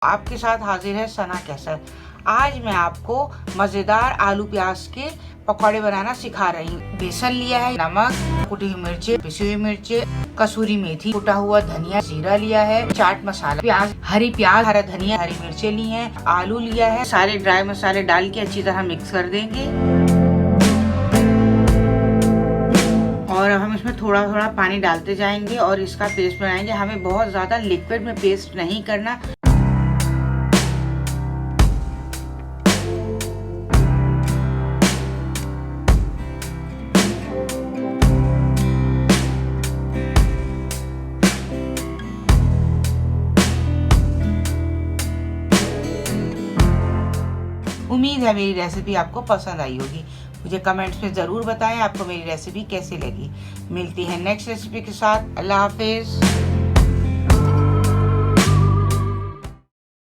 आपके साथ हाजिर है सना कैसर। आज मैं आपको मज़ेदार आलू प्याज के पकौड़े बनाना सिखा रही हूँ। बेसन लिया है, नमक, कुटी हुई मिर्ची, पिसी हुई मिर्ची, कसूरी मेथी, कुटा हुआ धनिया, जीरा लिया है, चाट मसाला, प्याज, हरी प्याज, हरा धनिया, हरी मिर्ची ली है, आलू लिया है। सारे ड्राई मसाले डाल के अच्छी तरह मिक्स कर देंगे और अब हम इसमें थोड़ा थोड़ा पानी डालते जाएंगे और इसका पेस्ट बनाएंगे। हमें बहुत ज़्यादा लिक्विड में पेस्ट नहीं करना। उम्मीद है मेरी रेसिपी आपको पसंद आई होगी। मुझे कमेंट्स में ज़रूर बताएं आपको मेरी रेसिपी कैसी लगी। मिलती है नेक्स्ट रेसिपी के साथ। अल्लाह हाफिज़।